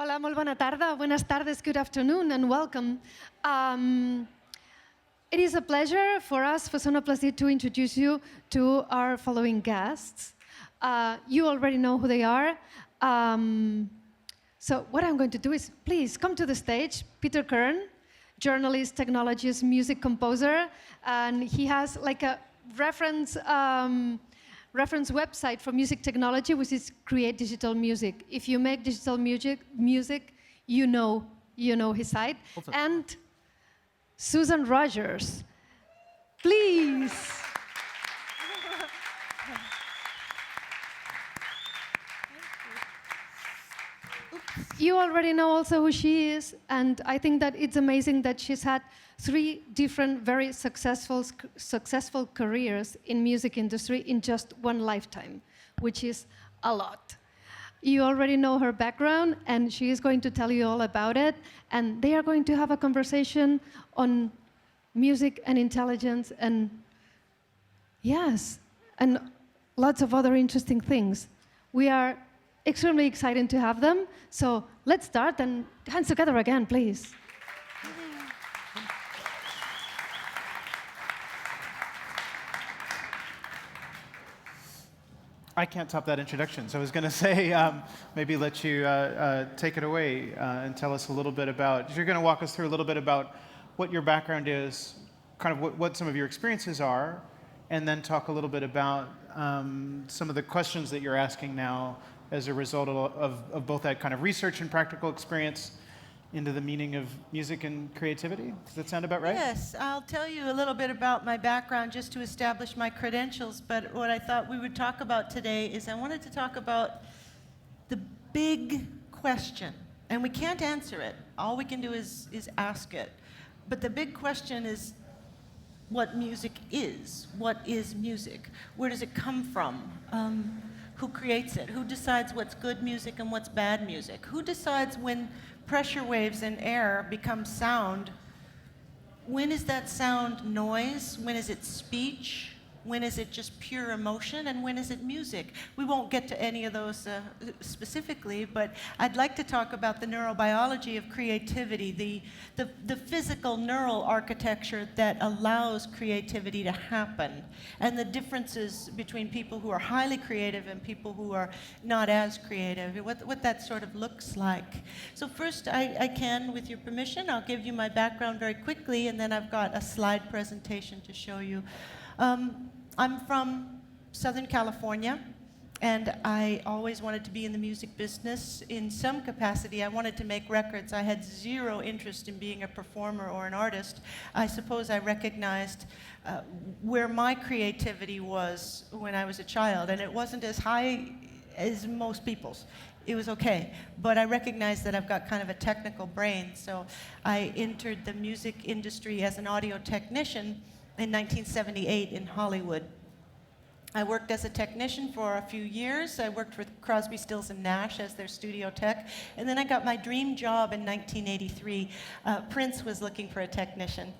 Hola, molt bona tarda. Buenas tardes, good afternoon, and welcome. It is a pleasure for us, for Sónar+D, to introduce you to our following guests. You already know who they are. So what I'm going to do is, please come to the stage, Peter Kirn, journalist, technologist, music composer, and he has like a reference website for music technology, which is Create Digital Music. If you make digital music, you know his site. And Susan Rogers, please. You already know also who she is, and I think that it's amazing that she's had 3 different very successful careers in music industry in just one lifetime, which is a lot. You already know her background, and she is going to tell you all about it, and they are going to have a conversation on music and intelligence and yes, and lots of other interesting things. We are extremely excited to have them, so let's start, and hands together again, please. I can't top that introduction, so I was going to say maybe let you take it away and tell us a little bit about, you're going to walk us through a little bit about what your background is, kind of what some of your experiences are, and then talk a little bit about some of the questions that you're asking now as a result of both that kind of research and practical experience into the meaning of music and creativity. Does that sound about right? Yes, I'll tell you a little bit about my background just to establish my credentials, but what I thought we would talk about today is I wanted to talk about the big question, and we can't answer it. All we can do is ask it. But the big question is what music is. What is music? Where does it come from? Who creates it? Who decides what's good music and what's bad music? Who decides when pressure waves in air become sound? When is that sound noise? When is it speech? When is it just pure emotion? And when is it music? We won't get to any of those specifically, but I'd like to talk about the neurobiology of creativity, the physical neural architecture that allows creativity to happen, and the differences between people who are highly creative and people who are not as creative, what that sort of looks like. So first, I can, with your permission, I'll give you my background very quickly, and then I've got a slide presentation to show you. I'm from Southern California, and I always wanted to be in the music business in some capacity. I wanted to make records. I had zero interest in being a performer or an artist. I suppose I recognized where my creativity was when I was a child, and it wasn't as high as most people's. It was okay, but I recognized that I've got kind of a technical brain, so I entered the music industry as an audio technician in 1978 in Hollywood. I worked as a technician for a few years. I worked with Crosby, Stills & Nash as their studio tech, and then I got my dream job in 1983. Prince was looking for a technician,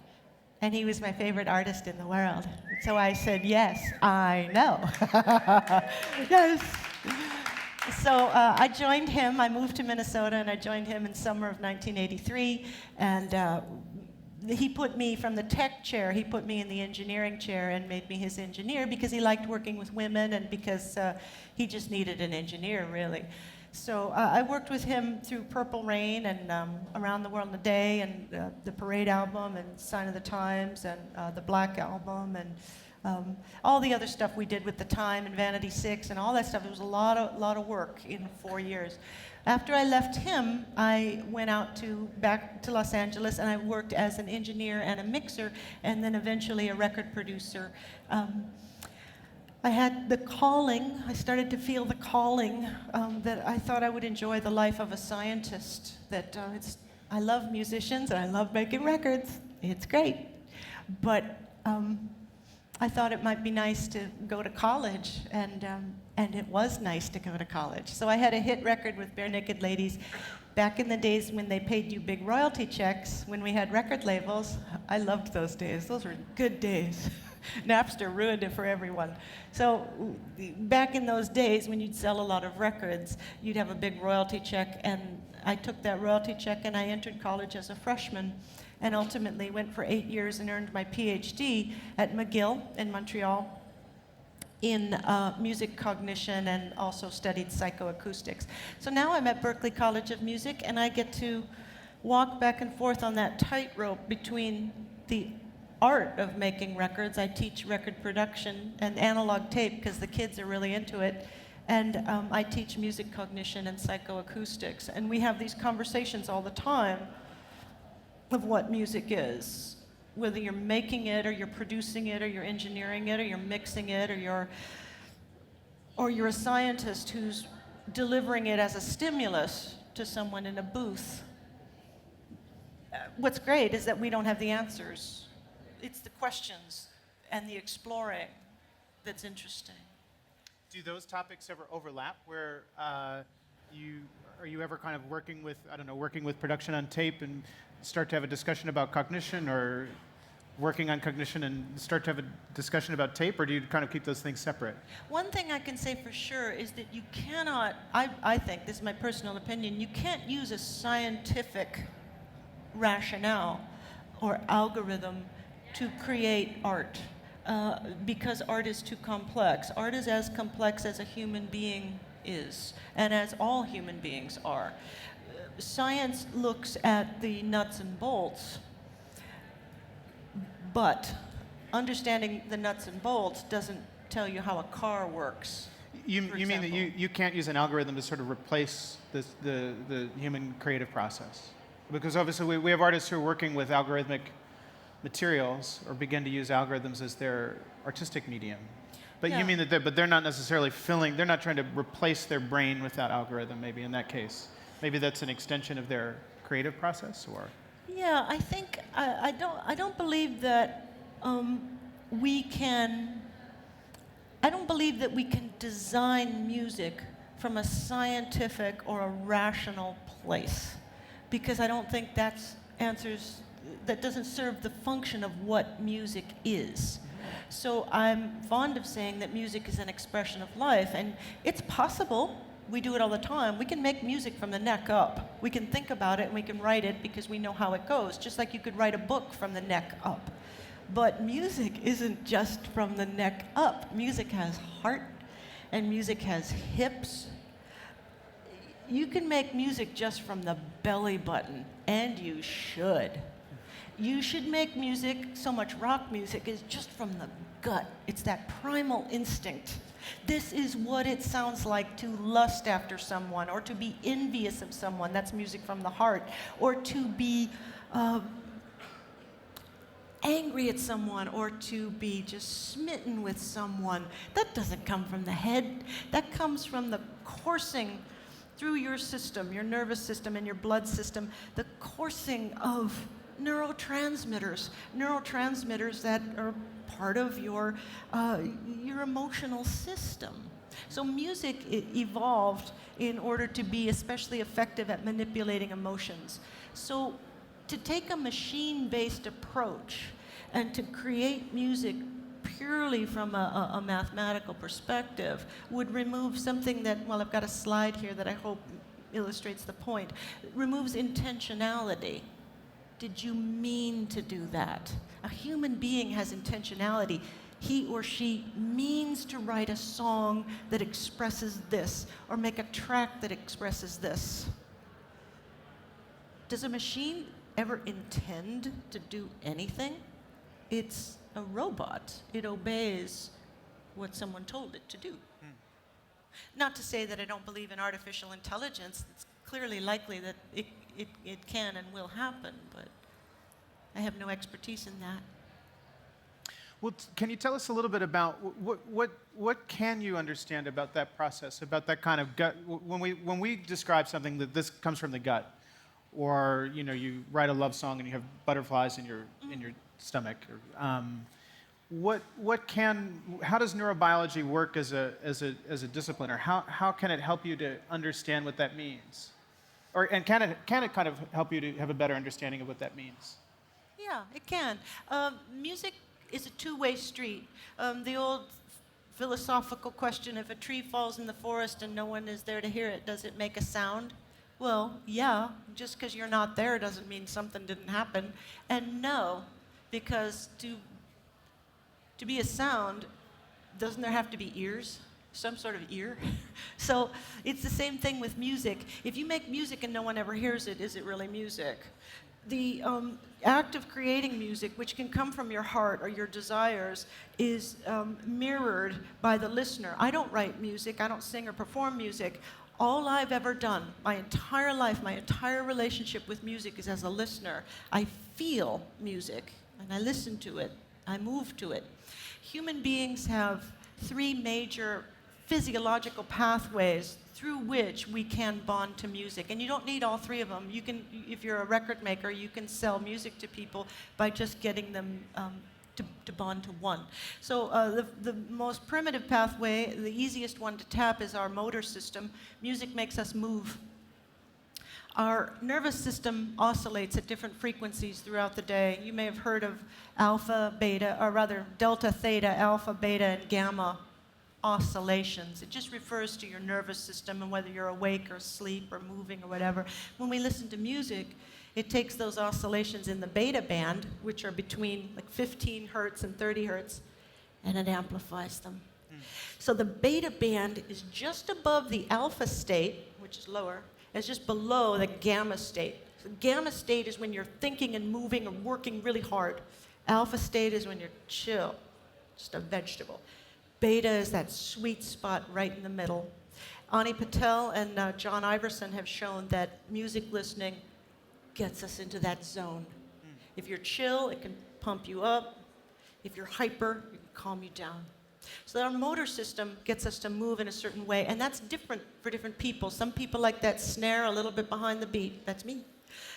and he was my favorite artist in the world. So I said, yes, I know. Yes. So I joined him. I moved to Minnesota, and I joined him in summer of 1983, and he put me from the tech chair, he put me in the engineering chair and made me his engineer because he liked working with women and because he just needed an engineer, really. So I worked with him through Purple Rain and Around the World in a Day and the Parade album and Sign of the Times and the Black album and all the other stuff we did with The Time and Vanity 6 and all that stuff. It was a lot of work in 4 years. After I left him, I went out back to Los Angeles, and I worked as an engineer and a mixer, and then eventually a record producer. I had the calling, I started to feel the calling that I thought I would enjoy the life of a scientist, that I love musicians and I love making records. It's great. But I thought it might be nice to go to college, and it was nice to go to college. So I had a hit record with Barenaked Ladies back in the days when they paid you big royalty checks, when we had record labels. I loved those days. Those were good days. Napster ruined it for everyone. So back in those days, when you'd sell a lot of records, you'd have a big royalty check, and I took that royalty check and I entered college as a freshman, and ultimately went for 8 years and earned my PhD at McGill in Montreal in music cognition, and also studied psychoacoustics. So now I'm at Berklee College of Music, and I get to walk back and forth on that tightrope between the art of making records. I teach record production and analog tape because the kids are really into it. And I teach music cognition and psychoacoustics. And we have these conversations all the time of what music is. Whether you're making it, or you're producing it, or you're engineering it, or you're mixing it, or you're a scientist who's delivering it as a stimulus to someone in a booth. What's great is that we don't have the answers. It's the questions and the exploring that's interesting. Do those topics ever overlap, where are you ever kind of working with production on tape and start to have a discussion about cognition, or working on cognition and start to have a discussion about tape, or do you kind of keep those things separate? One thing I can say for sure is that you cannot, I think, this is my personal opinion, you can't use a scientific rationale or algorithm to create art, because art is too complex. Art is as complex as a human being is, and as all human beings are. Science looks at the nuts and bolts, but understanding the nuts and bolts doesn't tell you how a car works. You mean that you can't use an algorithm to sort of replace the human creative process? Because obviously we have artists who are working with algorithmic materials, or begin to use algorithms as their artistic medium. But you mean that they're not necessarily they're not trying to replace their brain with that algorithm, maybe in that case. Maybe that's an extension of their creative process, or? Yeah, I think, I don't believe that we can design music from a scientific or a rational place, because I don't think that doesn't serve the function of what music is. So I'm fond of saying that music is an expression of life, and it's possible. We do it all the time. We can make music from the neck up. We can think about it and we can write it because we know how it goes, just like you could write a book from the neck up. But music isn't just from the neck up. Music has heart, and music has hips. You can make music just from the belly button, and you should. You should make music, so much rock music is just from the gut. It's that primal instinct. This is what it sounds like to lust after someone, or to be envious of someone. That's music from the heart. Or to be angry at someone, or to be just smitten with someone. That doesn't come from the head. That comes from the coursing through your system, your nervous system and your blood system, the coursing of neurotransmitters that are part of your emotional system. So music evolved in order to be especially effective at manipulating emotions. So to take a machine-based approach and to create music purely from a mathematical perspective would remove something that, well, I've got a slide here that I hope illustrates the point. It removes intentionality. Did you mean to do that? A human being has intentionality. He or she means to write a song that expresses this, or make a track that expresses this. Does a machine ever intend to do anything? It's a robot. It obeys what someone told it to do. Not to say that I don't believe in artificial intelligence. It's clearly likely that it can and will happen, but I have no expertise in that. Well, can you tell us a little bit about what can you understand about that process, about that kind of gut? When we describe something that this comes from the gut, or you write a love song and you have butterflies in your stomach, or, how does neurobiology work as a discipline, or how can it help you to understand what that means? And can it kind of help you to have a better understanding of what that means? Yeah, it can. Music is a two-way street. The old philosophical question, if a tree falls in the forest and no one is there to hear it, does it make a sound? Well, yeah, just because you're not there doesn't mean something didn't happen. And no, because to be a sound, doesn't there have to be ears? Some sort of ear? So it's the same thing with music. If you make music and no one ever hears it, is it really music? The act of creating music, which can come from your heart or your desires, is mirrored by the listener. I don't write music, I don't sing or perform music. All I've ever done, my entire life, my entire relationship with music is as a listener. I feel music, and I listen to it, I move to it. Human beings have three major physiological pathways through which we can bond to music. And you don't need all three of them. You can, if you're a record maker, you can sell music to people by just getting them to bond to one. So the most primitive pathway, the easiest one to tap, is our motor system. Music makes us move. Our nervous system oscillates at different frequencies throughout the day. You may have heard of alpha, beta, or rather delta, theta, alpha, beta, and gamma oscillations. It just refers to your nervous system and whether you're awake or asleep or moving or whatever. When we listen to music, it takes those oscillations in the beta band, which are between like 15 hertz and 30 hertz, and it amplifies them. So the beta band is just above the alpha state, which is lower, is just below the gamma state. So gamma state is when you're thinking and moving and working really hard. Alpha state is when you're chill, just a vegetable. Beta is that sweet spot right in the middle. Ani Patel and John Iverson have shown that music listening gets us into that zone. If you're chill, it can pump you up. If you're hyper, it can calm you down. So our motor system gets us to move in a certain way, and that's different for different people. Some people like that snare a little bit behind the beat. That's me.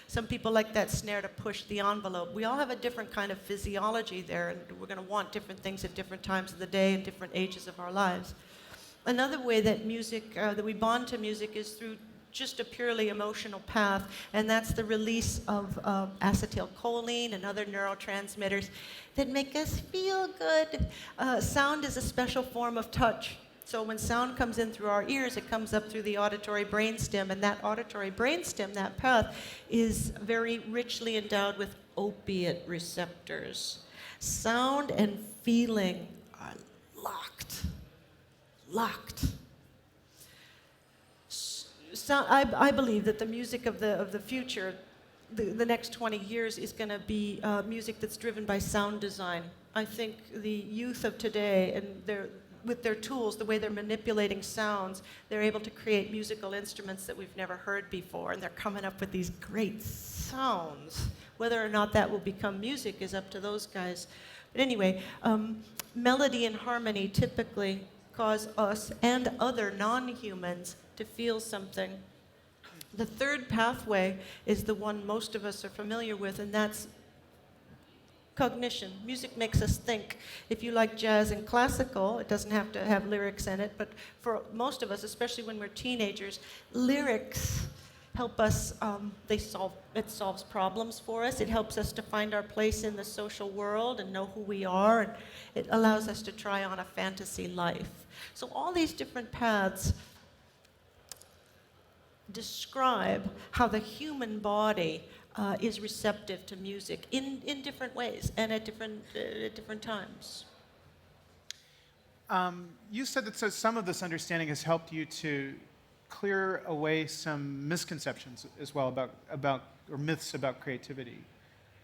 Some people like that snare to push the envelope. We all have a different kind of physiology there, and we're going to want different things at different times of the day and different ages of our lives. Another way that music, that we bond to music, is through just a purely emotional path, and that's the release of acetylcholine and other neurotransmitters that make us feel good. Sound is a special form of touch. So when sound comes in through our ears, it comes up through the auditory brainstem, and that auditory brainstem, that path, is very richly endowed with opiate receptors. Sound and feeling are locked. So I believe that the music of the future, the next 20 years, is going to be music that's driven by sound design. I think the youth of today, and with their tools, the way they're manipulating sounds, they're able to create musical instruments that we've never heard before, and they're coming up with these great sounds. Whether or not that will become music is up to those guys. But anyway, melody and harmony typically cause us and other non-humans to feel something. The third pathway is the one most of us are familiar with, and that's cognition. Music makes us think. If you like jazz and classical, it doesn't have to have lyrics in it, but for most of us, especially when we're teenagers, lyrics help us, it solves problems for us. It helps us to find our place in the social world and know who we are, and it allows us to try on a fantasy life. So all these different paths describe how the human body is receptive to music in different ways and at different times. You said that so some of this understanding has helped you to clear away some misconceptions as well about or myths about creativity.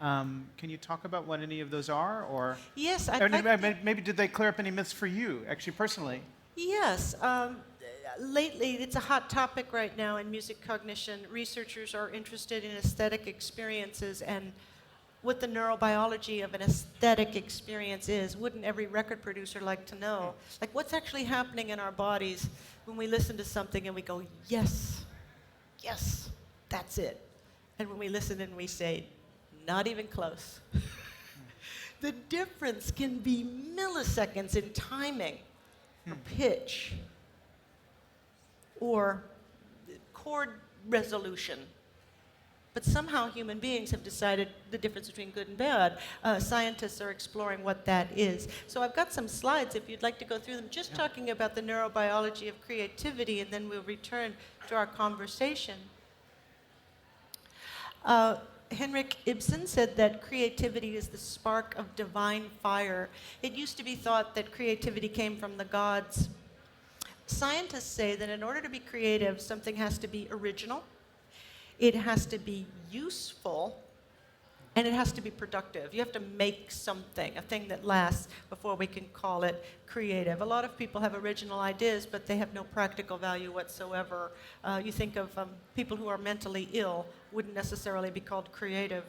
Can you talk about what any of those are, or yes, maybe did they clear up any myths for you, actually personally? Yes. Lately, it's a hot topic right now in music cognition. Researchers are interested in aesthetic experiences and what the neurobiology of an aesthetic experience is. Wouldn't every record producer like to know? Like, what's actually happening in our bodies when we listen to something and we go, yes, yes, that's it. And when we listen and we say, not even close. The difference can be milliseconds in timing or pitch, or chord resolution, But somehow human beings have decided the difference between good and bad. Scientists are exploring what that is. So I've got some slides if you'd like to go through them, just talking about the neurobiology of creativity, and then we'll return to our conversation. Henrik Ibsen said that creativity is the spark of divine fire. It used to be thought that creativity came from the gods. Scientists say that in order to be creative, something has to be original, it has to be useful, and it has to be productive. You have to make something, a thing that lasts, before we can call it creative. A lot of people have original ideas, but they have no practical value whatsoever. You think of people who are mentally ill, wouldn't necessarily be called creative.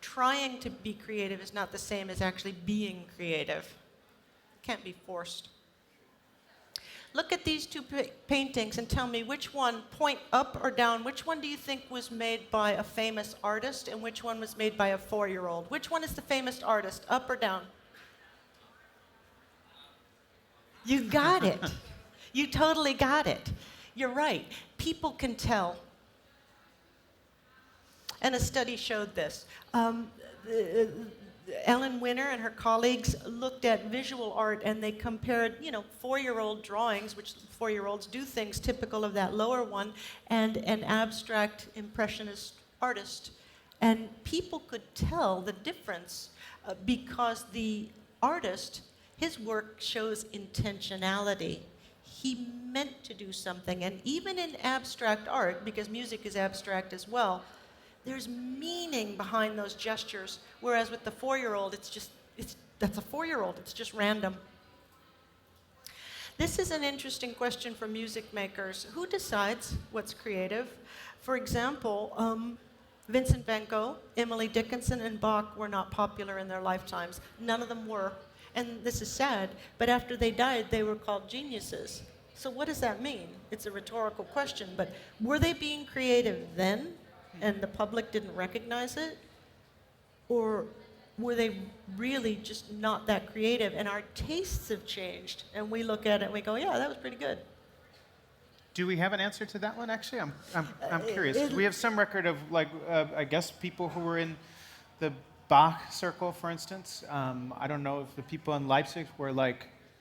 Trying to be creative is not the same as actually being creative. It can't be forced. Look at these two paintings and tell me which one, point up or down, which one do you think was made by a famous artist and which one was made by a 4-year-old? Which one is the famous artist, up or down? You got it. You totally got it. You're right. People can tell. And a study showed this. Ellen Winter and her colleagues looked at visual art, and they compared, 4-year-old drawings, which 4-year-olds do things typical of that lower one, and an abstract impressionist artist. And people could tell the difference because the artist, his work shows intentionality. He meant to do something. And even in abstract art, because music is abstract as well, there's meaning behind those gestures, whereas with the 4-year-old, that's a 4-year-old, it's just random. This is an interesting question for music makers. Who decides what's creative? For example, Vincent van Gogh, Emily Dickinson, and Bach were not popular in their lifetimes. None of them were. And this is sad, but after they died, they were called geniuses. So what does that mean? It's a rhetorical question, but were they being creative then? And the public didn't recognize it? Or were they really just not that creative? And our tastes have changed, and we look at it and we go, yeah, that was pretty good. Do we have an answer to that one, actually? I'm curious. We have some record of, I guess, people who were in the Bach circle, for instance. I don't know if the people in Leipzig were,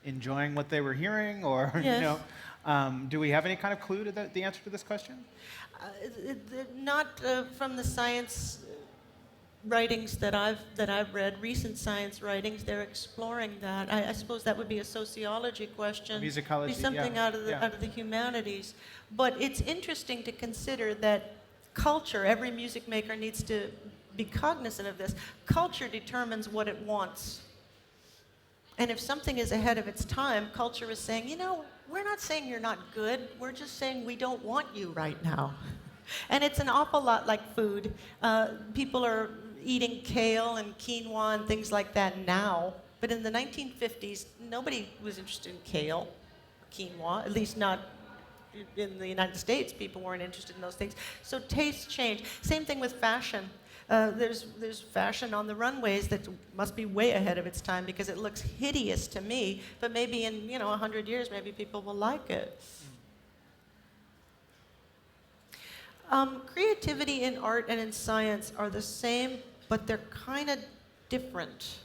enjoying what they were hearing, or, Yes. Do we have any kind of clue to the answer to this question? Not from the science writings that I've read, recent science writings. They're exploring that. I suppose that would be a sociology question. Musicology, be something yeah. out of the humanities. But it's interesting to consider that culture. Every music maker needs to be cognizant of this. Culture determines what it wants. And if something is ahead of its time, culture is saying, we're not saying you're not good, we're just saying we don't want you right now. And it's an awful lot like food. People are eating kale and quinoa and things like that now, but in the 1950s, nobody was interested in kale, quinoa, at least not in the United States. People weren't interested in those things. So tastes change. Same thing with fashion. There's fashion on the runways that must be way ahead of its time because it looks hideous to me, but maybe in 100 years, maybe people will like it. Creativity in art and in science are the same, but they're kind of different.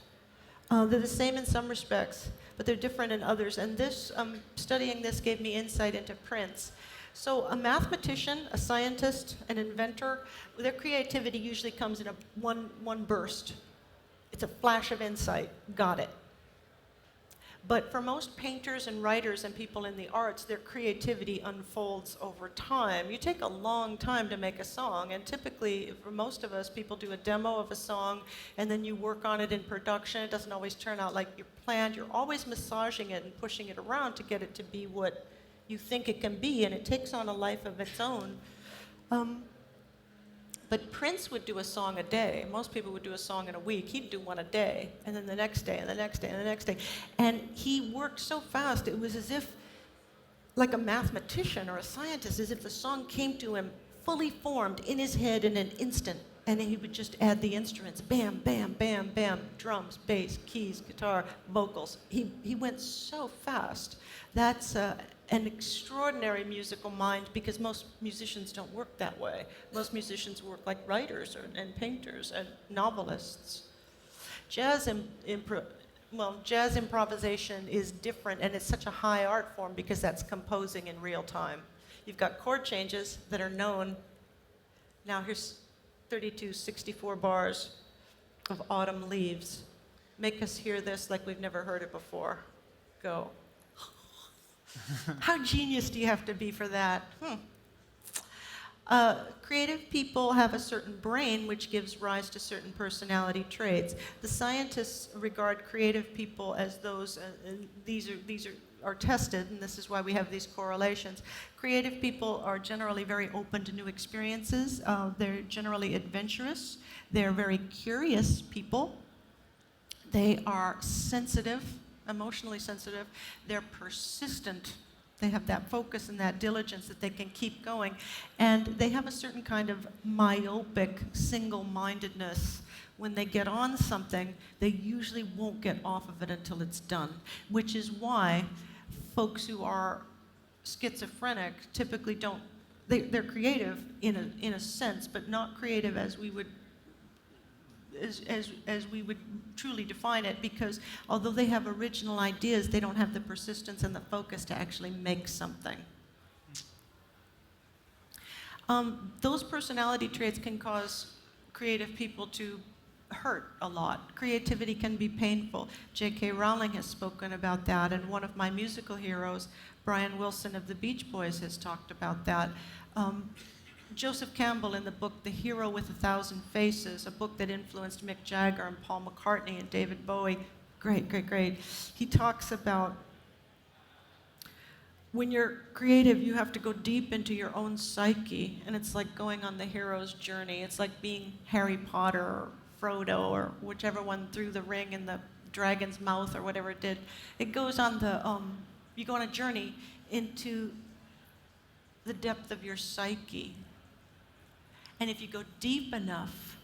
They're the same in some respects, but they're different in others. And this, studying this gave me insight into Prince. So a mathematician, a scientist, an inventor, their creativity usually comes in one burst. It's a flash of insight. Got it. But for most painters and writers and people in the arts, their creativity unfolds over time. You take a long time to make a song, and typically, for most of us, people do a demo of a song, and then you work on it in production. It doesn't always turn out like you planned. You're always massaging it and pushing it around to get it to be what you think it can be, and it takes on a life of its own. But Prince would do a song a day. Most people would do a song in a week. He'd do one a day, and then the next day, and the next day, and the next day. And he worked so fast, it was as if, like a mathematician or a scientist, as if the song came to him fully formed in his head in an instant, and then he would just add the instruments. Bam, bam, bam, bam, drums, bass, keys, guitar, vocals. He went so fast. That's an extraordinary musical mind, because most musicians don't work that way. Most musicians work like writers and painters and novelists. Jazz improvisation is different, and it's such a high art form because that's composing in real time. You've got chord changes that are known. Now here's 32, 64 bars of Autumn Leaves. Make us hear this like we've never heard it before. Go. How genius do you have to be for that? Creative people have a certain brain which gives rise to certain personality traits. The scientists regard creative people as those, and these are tested, and this is why we have these correlations. Creative people are generally very open to new experiences. They're generally adventurous. They're very curious people. They are sensitive, emotionally sensitive. They're persistent. They have that focus and that diligence that they can keep going. And they have a certain kind of myopic single-mindedness. When they get on something, they usually won't get off of it until it's done, which is why folks who are schizophrenic typically don't, they're creative in a sense, but not creative as we would as we would truly define it, because although they have original ideas, they don't have the persistence and the focus to actually make something. Those personality traits can cause creative people to hurt a lot. Creativity can be painful. J.K. Rowling has spoken about that, and one of my musical heroes, Brian Wilson of the Beach Boys, has talked about that. Joseph Campbell, in the book The Hero with a Thousand Faces, a book that influenced Mick Jagger and Paul McCartney and David Bowie, great. He talks about when you're creative, you have to go deep into your own psyche, and it's like going on the hero's journey. It's like being Harry Potter or Frodo or whichever one threw the ring in the dragon's mouth or whatever it did. It goes on you go on a journey into the depth of your psyche. And if you go deep enough,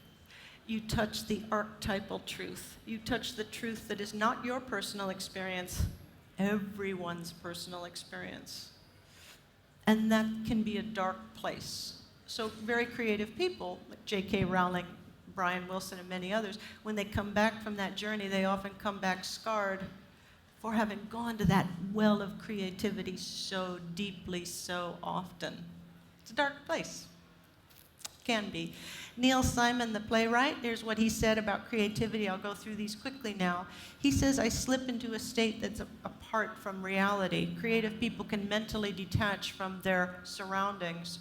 you touch the archetypal truth. You touch the truth that is not your personal experience, everyone's personal experience. And that can be a dark place. So very creative people, like J.K. Rowling, Brian Wilson, and many others, when they come back from that journey, they often come back scarred for having gone to that well of creativity so deeply, so often. It's a dark place. Can be. Neil Simon, the playwright, here's what he said about creativity. I'll go through these quickly now. He says, I slip into a state that's apart from reality. Creative people can mentally detach from their surroundings.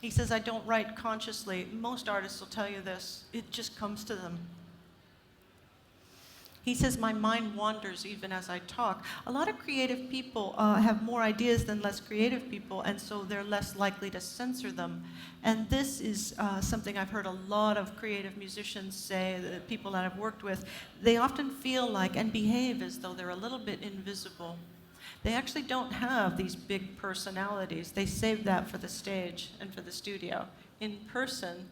He says, I don't write consciously. Most artists will tell you this. It just comes to them. He says, my mind wanders even as I talk. A lot of creative people have more ideas than less creative people, and so they're less likely to censor them. And this is something I've heard a lot of creative musicians say, the people that I've worked with. They often feel like and behave as though they're a little bit invisible. They actually don't have these big personalities. They save that for the stage and for the studio. In person,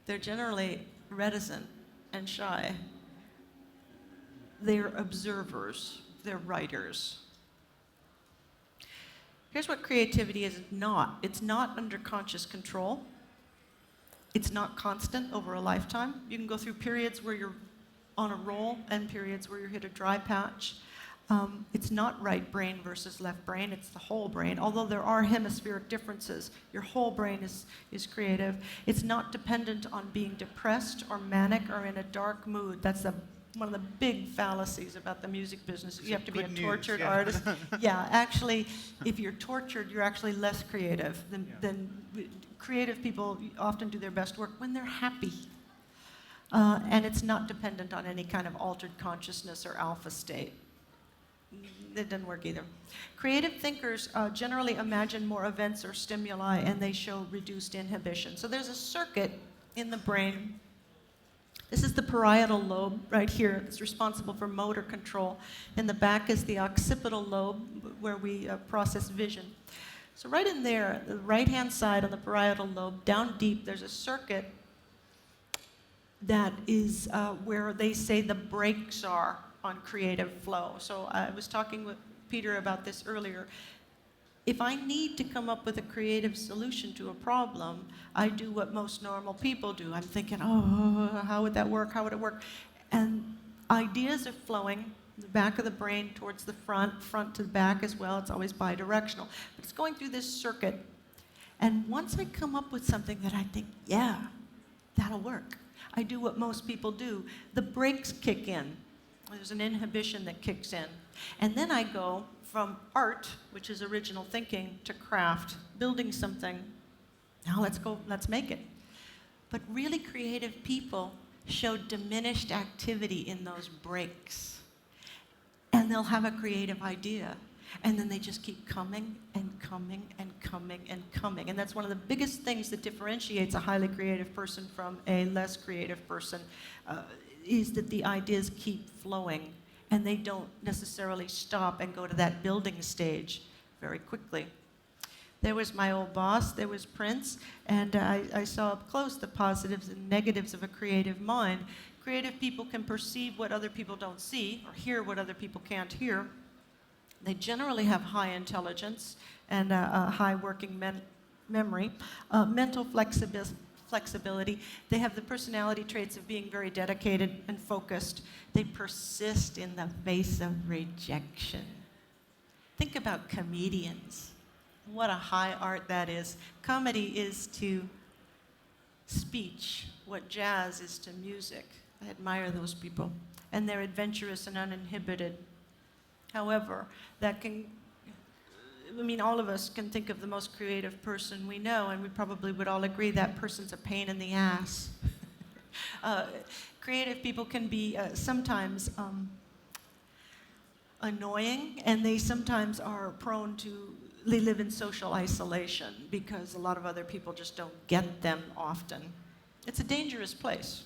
they're generally reticent and shy. They're observers, they're writers. Here's what creativity is not. It's not under conscious control. It's not constant over a lifetime. You can go through periods where you're on a roll and periods where you hit a dry patch. It's not right brain versus left brain, it's the whole brain. Although there are hemispheric differences, your whole brain is creative. It's not dependent on being depressed or manic or in a dark mood. That's one of the big fallacies about the music business. You have to be a tortured artist. Yeah, actually, if you're tortured, you're actually less creative than creative people often do their best work when they're happy. And it's not dependent on any kind of altered consciousness or alpha state. It doesn't work either. Creative thinkers generally imagine more events or stimuli, and they show reduced inhibition. So there's a circuit in the brain. This is the parietal lobe right here. It's responsible for motor control. In the back is the occipital lobe, where we process vision. So right in there, the right-hand side on the parietal lobe, down deep, there's a circuit that is where they say the brakes are on creative flow. So I was talking with Peter about this earlier. if I need to come up with a creative solution to a problem, I do what most normal people do. I'm thinking, oh, how would that work? How would it work? And ideas are flowing, the back of the brain towards the front, front to the back as well. It's always bidirectional. But it's going through this circuit. And once I come up with something that I think, yeah, that'll work, I do what most people do. The brakes kick in. There's an inhibition that kicks in. And then I go from art, which is original thinking, to craft, building something. Now let's make it. But really creative people show diminished activity in those breaks. And they'll have a creative idea. And then they just keep coming and coming and coming and coming. And that's one of the biggest things that differentiates a highly creative person from a less creative person, is that the ideas keep flowing. And they don't necessarily stop and go to that building stage very quickly. There was my old boss, there was Prince, and I saw up close the positives and negatives of a creative mind. Creative people can perceive what other people don't see, or hear what other people can't hear. They generally have high intelligence and a high working memory, mental flexibility. They have the personality traits of being very dedicated and focused. They persist in the face of rejection. Think about comedians. What a high art that is. Comedy is to speech what jazz is to music. I admire those people. And they're adventurous and uninhibited. However, all of us can think of the most creative person we know, and we probably would all agree that person's a pain in the ass. Creative people can be sometimes annoying, and they sometimes are prone to, they live in social isolation because a lot of other people just don't get them often. It's a dangerous place.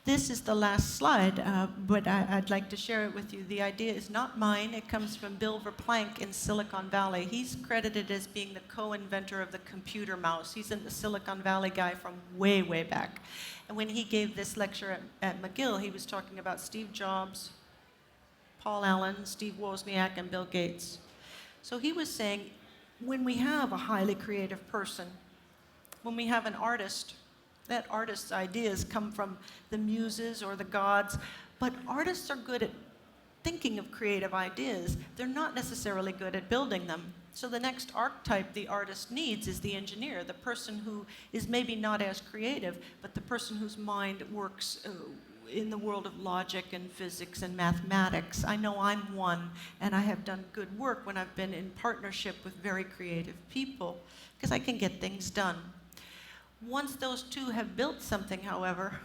This is the last slide, but I'd like to share it with you. The idea is not mine. It comes from Bill Verplank in Silicon Valley. He's credited as being the co-inventor of the computer mouse. He's the Silicon Valley guy from way, way back. And when he gave this lecture at McGill, he was talking about Steve Jobs, Paul Allen, Steve Wozniak, and Bill Gates. So he was saying, when we have a highly creative person, when we have an artist, that artist's ideas come from the muses or the gods, but artists are good at thinking of creative ideas. They're not necessarily good at building them. So the next archetype the artist needs is the engineer, the person who is maybe not as creative, but the person whose mind works in the world of logic and physics and mathematics. I know I'm one, and I have done good work when I've been in partnership with very creative people, because I can get things done. Once those two have built something, however,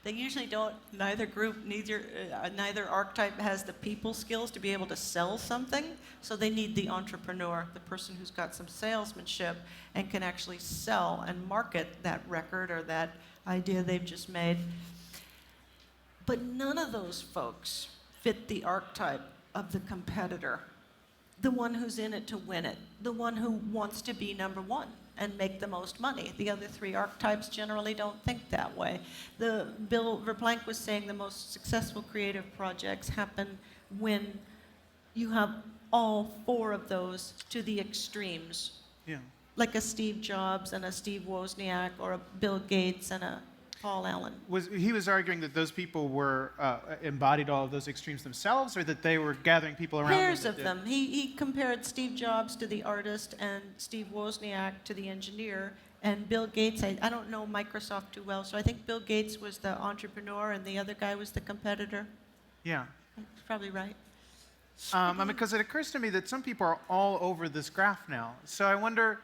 they usually don't, neither archetype has the people skills to be able to sell something, so they need the entrepreneur, the person who's got some salesmanship and can actually sell and market that record or that idea they've just made. But none of those folks fit the archetype of the competitor, the one who's in it to win it, the one who wants to be number one and make the most money. The other three archetypes generally don't think that way. Bill Verplank was saying the most successful creative projects happen when you have all four of those to the extremes. Yeah. Like a Steve Jobs and a Steve Wozniak, or a Bill Gates and a Paul Allen. He was arguing that those people were embodied all of those extremes themselves, or that they were gathering people around Pairs of them. He compared Steve Jobs to the artist and Steve Wozniak to the engineer. And Bill Gates, I don't know Microsoft too well, so I think Bill Gates was the entrepreneur and the other guy was the competitor. Yeah. That's probably right. Because it occurs to me that some people are all over this graph now. So I wonder,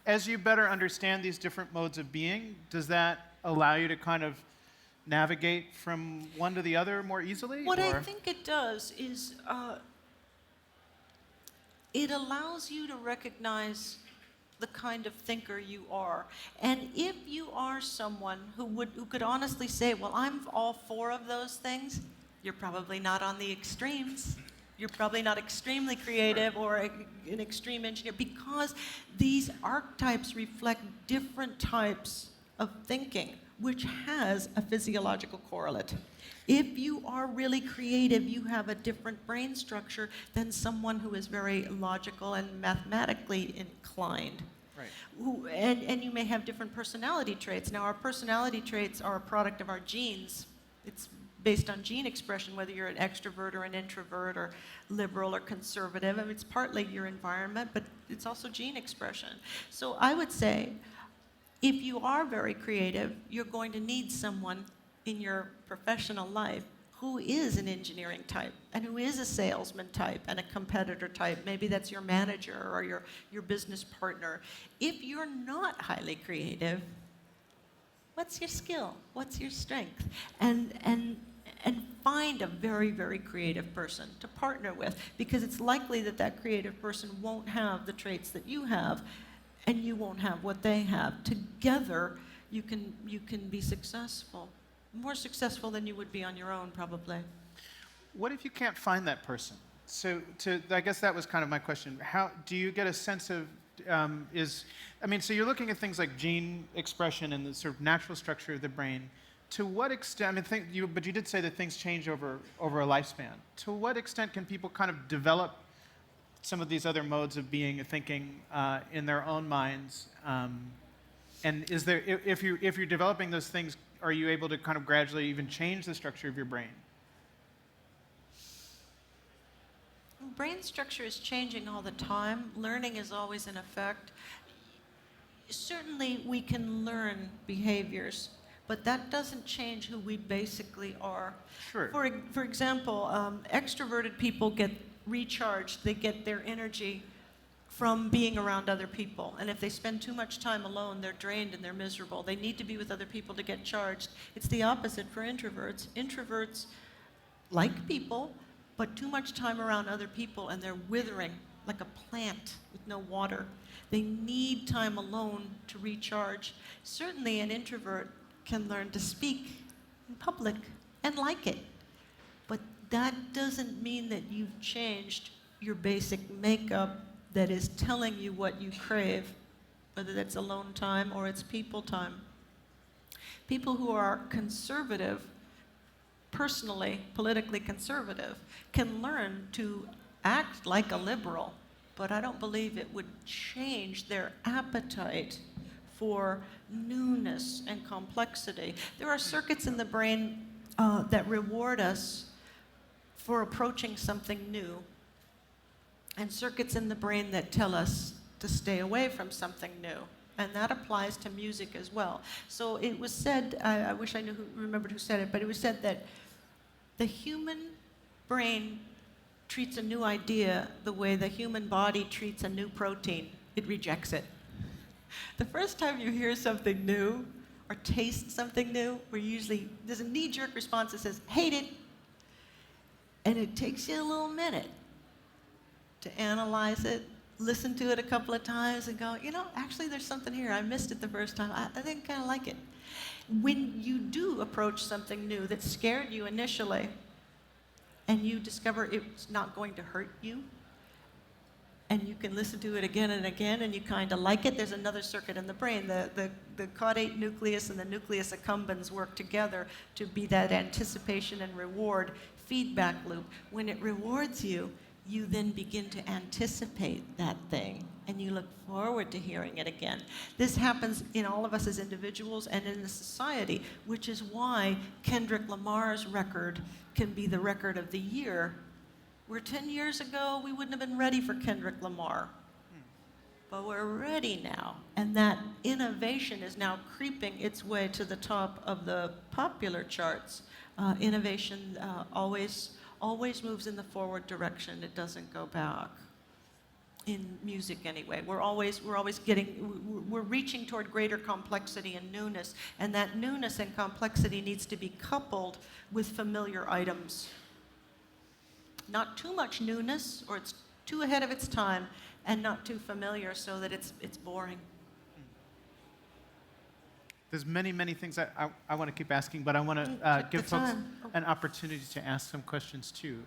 as you better understand these different modes of being, does that allow you to kind of navigate from one to the other more easily? What I think it does is it allows you to recognize the kind of thinker you are. And if you are someone who could honestly say, well, I'm all four of those things, you're probably not on the extremes. You're probably not extremely creative or an extreme engineer, because these archetypes reflect different types of thinking, which has a physiological correlate. If you are really creative, you have a different brain structure than someone who is very logical and mathematically inclined. Right. And you may have different personality traits. Now, our personality traits are a product of our genes. It's based on gene expression, whether you're an extrovert or an introvert or liberal or conservative. I mean, it's partly your environment, but it's also gene expression. So I would say, if you are very creative, you're going to need someone in your professional life who is an engineering type and who is a salesman type and a competitor type. Maybe that's your manager or your business partner. If you're not highly creative, what's your skill? What's your strength? And find a very, very creative person to partner with, because it's likely that that creative person won't have the traits that you have, and you won't have what they have. Together, you can be successful. More successful than you would be on your own, probably. What if you can't find that person? So I guess that was kind of my question. How do you get a sense of, so you're looking at things like gene expression and the sort of natural structure of the brain. To what extent, but you did say that things change over a lifespan. To what extent can people kind of develop some of these other modes of being and thinking in their own minds? And is there, if you're developing those things, are you able to kind of gradually even change the structure of your brain? Brain structure is changing all the time. Learning is always in effect. Certainly, we can learn behaviors, but that doesn't change who we basically are. Sure. For example, extroverted people get recharged. They get their energy from being around other people. And if they spend too much time alone, they're drained and they're miserable. They need to be with other people to get charged. It's the opposite for introverts. Introverts like people, but too much time around other people and they're withering like a plant with no water. They need time alone to recharge. Certainly an introvert can learn to speak in public and like it. But that doesn't mean that you've changed your basic makeup that is telling you what you crave, whether that's alone time or it's people time. People who are conservative, personally, politically conservative, can learn to act like a liberal, but I don't believe it would change their appetite for newness and complexity. There are circuits in the brain that reward us for approaching something new, and circuits in the brain that tell us to stay away from something new. And that applies to music as well. So it was said, I wish I remembered who said it, but it was said that the human brain treats a new idea the way the human body treats a new protein. It rejects it. The first time you hear something new or taste something new, there's a knee-jerk response that says, hate it. And it takes you a little minute to analyze it, listen to it a couple of times and go, actually there's something here. I missed it the first time. I think I kind of like it. When you do approach something new that scared you initially, and you discover it's not going to hurt you, and you can listen to it again and again, and you kind of like it, there's another circuit in the brain. The caudate nucleus and the nucleus accumbens work together to be that anticipation and reward feedback loop. When it rewards you, you then begin to anticipate that thing, and you look forward to hearing it again. This happens in all of us as individuals and in the society, which is why Kendrick Lamar's record can be the record of the year, where 10 years ago we wouldn't have been ready for Kendrick Lamar. But we're ready now, and that innovation is now creeping its way to the top of the popular charts. Innovation always moves in the forward direction. It doesn't go back. In music, anyway, we're reaching toward greater complexity and newness, and that newness and complexity needs to be coupled with familiar items. Not too much newness, or it's too ahead of its time, and not too familiar so that it's boring. There's many, many things I want to keep asking, but I want to give folks an opportunity to ask some questions too.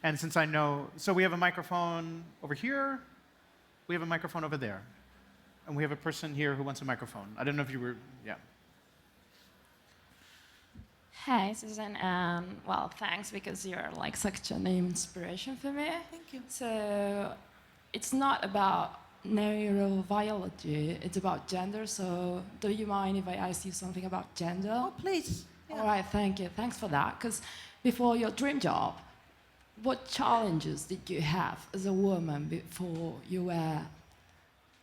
And since I know, so we have a microphone over here, we have a microphone over there. And we have a person here who wants a microphone. I don't know if you were, yeah. Hi, Susan, and well, thanks because you're like such an inspiration for me. Thank you. So it's not about neurobiology, it's about gender. So do you mind if I ask you something about gender? Oh, please. Yeah. All right, thank you. Thanks for that. Because before your dream job, what challenges did you have as a woman before you were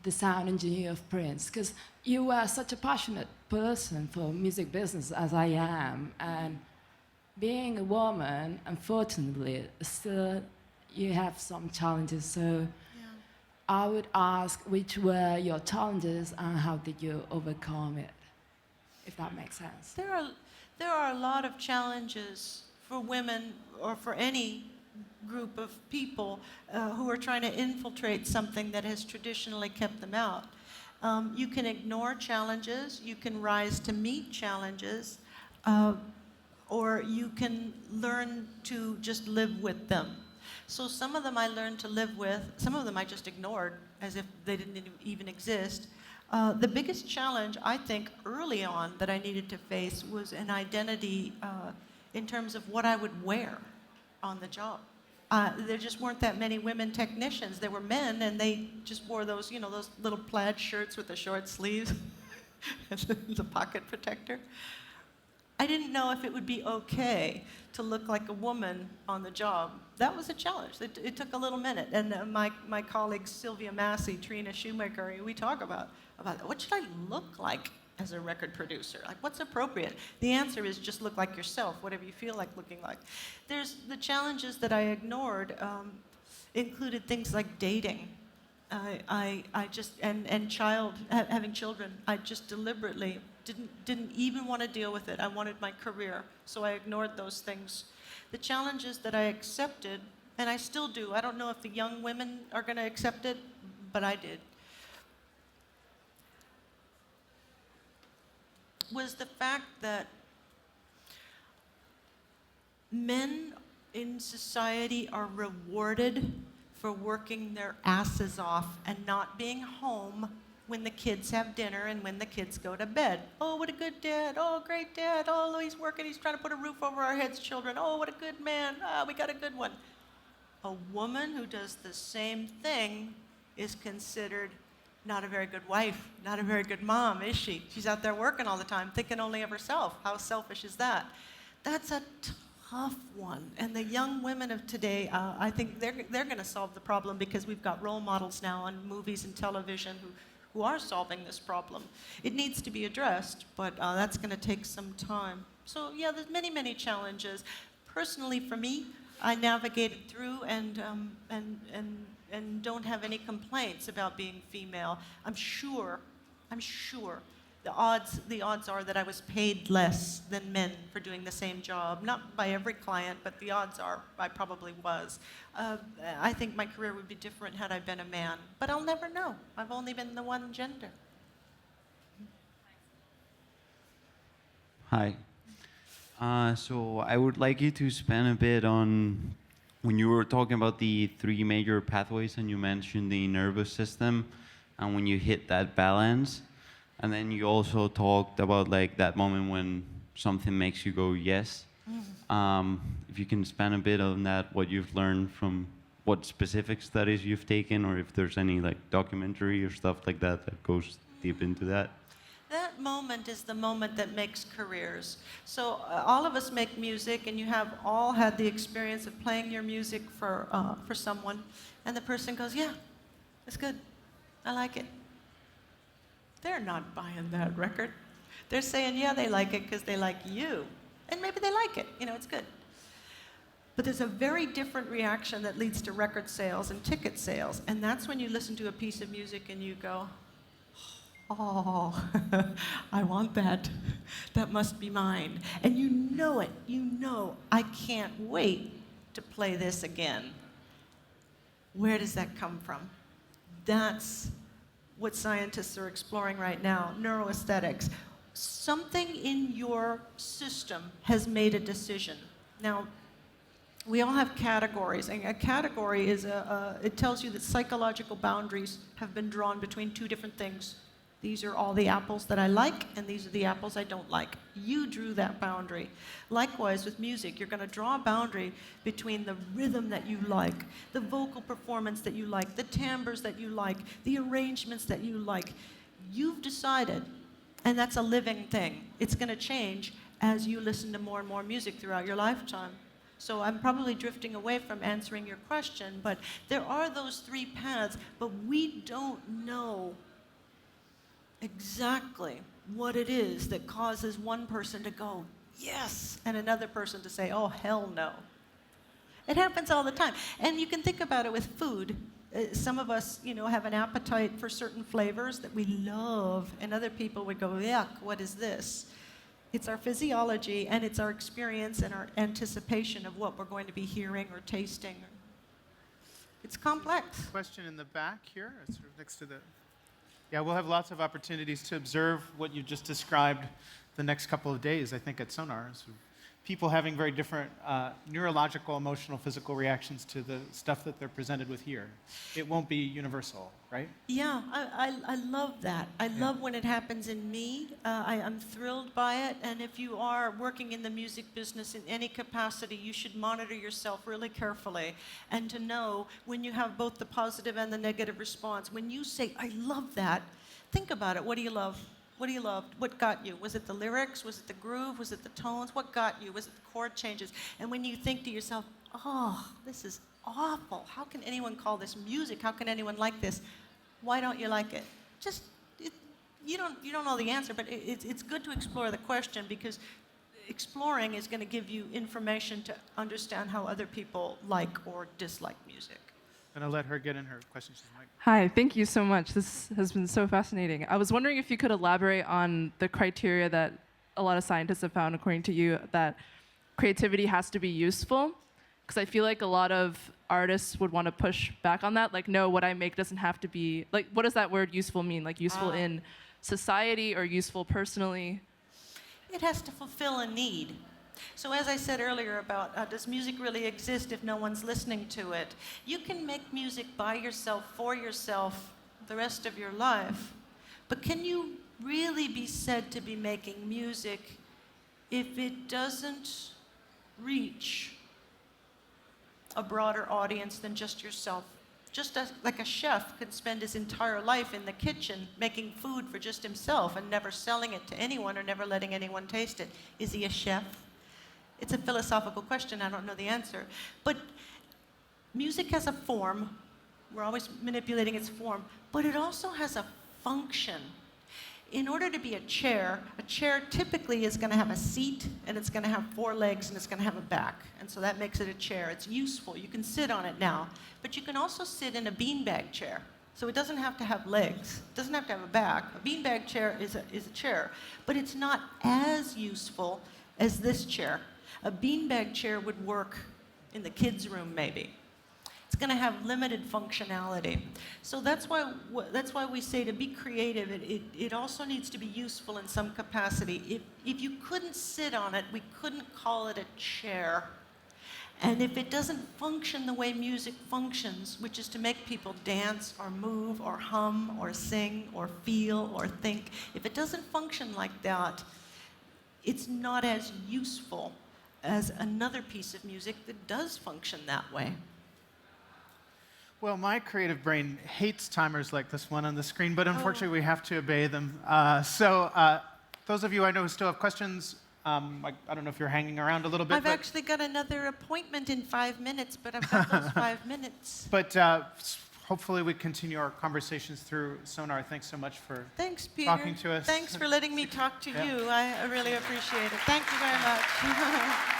the sound engineer of Prince? Because you were such a passionate person for music business as I am, and being a woman, unfortunately, still you have some challenges. So I would ask, which were your challenges and how did you overcome it, if that makes sense? There are a lot of challenges for women or for any group of people who are trying to infiltrate something that has traditionally kept them out. You can ignore challenges, you can rise to meet challenges, or you can learn to just live with them. So some of them I learned to live with, some of them I just ignored as if they didn't even exist. The biggest challenge, I think, early on that I needed to face was an identity in terms of what I would wear on the job. There just weren't that many women technicians. There were men, and they just wore those, those little plaid shirts with the short sleeves and the pocket protector. I didn't know if it would be okay to look like a woman on the job. That was a challenge. It took a little minute. And my colleagues Sylvia Massey, Trina Shoemaker, we talk about what should I look like as a record producer? Like, what's appropriate? The answer is just look like yourself, whatever you feel like looking like. There's the challenges that I ignored included things like dating. I just having children. I just deliberately didn't even want to deal with it. I wanted my career, so I ignored those things. The challenges that I accepted, and I still do. I don't know if the young women are going to accept it, but I did. Was the fact that men in society are rewarded for working their asses off and not being home when the kids have dinner and when the kids go to bed. Oh, what a good dad. Oh, great dad. Oh, he's working. He's trying to put a roof over our heads, children. Oh, what a good man. Ah, we got a good one. A woman who does the same thing is considered not a very good wife, not a very good mom, is she? She's out there working all the time, thinking only of herself. How selfish is that? That's a tough one. And the young women of today, I think they're going to solve the problem because we've got role models now on movies and television who are solving this problem. It needs to be addressed, but that's going to take some time. So yeah, there's many, many challenges. Personally, for me, I navigated through and don't have any complaints about being female. I'm sure the odds are that I was paid less than men for doing the same job. Not by every client, but the odds are I probably was. I think my career would be different had I been a man, but I'll never know. I've only been the one gender. Hi. So I would like you to spend a bit on when you were talking about the 3 major pathways and you mentioned the nervous system and when you hit that balance. And then you also talked about like that moment when something makes you go yes. If you can spend a bit on that, what you've learned from what specific studies you've taken, or if there's any like documentary or stuff like that that goes deep into that. That moment is the moment that makes careers. So all of us make music, and you have all had the experience of playing your music for someone, and the person goes, yeah, it's good, I like it. They're not buying that record. They're saying, yeah, they like it because they like you. And maybe they like it, it's good. But there's a very different reaction that leads to record sales and ticket sales, and that's when you listen to a piece of music and you go, oh, I want that. That must be mine. And you know it. You know, I can't wait to play this again. Where does that come from? That's what scientists are exploring right now, neuroesthetics. Something in your system has made a decision. Now, We all have categories, and a category is it tells you that psychological boundaries have been drawn between two different things. These are all the apples that I like, and these are the apples I don't like. You drew that boundary. Likewise, with music, you're going to draw a boundary between the rhythm that you like, the vocal performance that you like, the timbres that you like, the arrangements that you like. You've decided, and that's a living thing. It's going to change as you listen to more and more music throughout your lifetime. So I'm probably drifting away from answering your question, but there are those three paths, but we don't know exactly what it is that causes one person to go, yes, and another person to say, oh, hell no. It happens all the time. And you can think about it with food. Some of us, have an appetite for certain flavors that we love, and other people would go, yuck, what is this? It's our physiology, and it's our experience and our anticipation of what we're going to be hearing or tasting. It's complex. Question in the back here, sort of next to the... Yeah, we'll have lots of opportunities to observe what you just described the next couple of days, I think, at Sónar. So people having very different neurological, emotional, physical reactions to the stuff that they're presented with here. It won't be universal, right? Yeah, I love that. I love when it happens in me. I'm thrilled by it. And if you are working in the music business in any capacity, you should monitor yourself really carefully and to know when you have both the positive and the negative response. When you say, I love that, think about it. What do you love? What do you love? What got you? Was it the lyrics? Was it the groove? Was it the tones? What got you? Was it the chord changes? And when you think to yourself, oh, this is awful. How can anyone call this music? How can anyone like this? Why don't you like it? You don't know the answer, but it's good to explore the question, because exploring is going to give you information to understand how other people like or dislike music. I'm going to let her get in her question. Hi, thank you so much. This has been so fascinating. I was wondering if you could elaborate on the criteria that a lot of scientists have found, according to you, that creativity has to be useful. Because I feel like a lot of artists would want to push back on that. Like, no, what I make doesn't have to be... Like, what does that word useful mean? Like, useful in society or useful personally? It has to fulfill a need. So as I said earlier about does music really exist if no one's listening to it? You can make music by yourself, for yourself, the rest of your life. But can you really be said to be making music if it doesn't reach a broader audience than just yourself? Just as, like a chef could spend his entire life in the kitchen making food for just himself and never selling it to anyone or never letting anyone taste it. Is he a chef? It's a philosophical question. I don't know the answer. But music has a form. We're always manipulating its form. But it also has a function. In order to be a chair typically is going to have a seat, and it's going to have 4 legs, and it's going to have a back. And so that makes it a chair. It's useful. You can sit on it now. But you can also sit in a beanbag chair. So it doesn't have to have legs. It doesn't have to have a back. A beanbag chair is a chair. But it's not as useful as this chair. A beanbag chair would work in the kids' room, maybe. It's going to have limited functionality. So that's why we say to be creative, it also needs to be useful in some capacity. If you couldn't sit on it, we couldn't call it a chair. And if it doesn't function the way music functions, which is to make people dance or move or hum or sing or feel or think, if it doesn't function like that, it's not as useful as another piece of music that does function that way. Well, my creative brain hates timers like this one on the screen, but unfortunately we have to obey them. Those of you I know who still have questions, I don't know if you're hanging around a little bit. I've actually got another appointment in 5 minutes, but I've got those 5 minutes. But hopefully we continue our conversations through Sónar. Thanks so much for talking to us. Thanks for letting me talk to you. I really appreciate it. Thank you very much.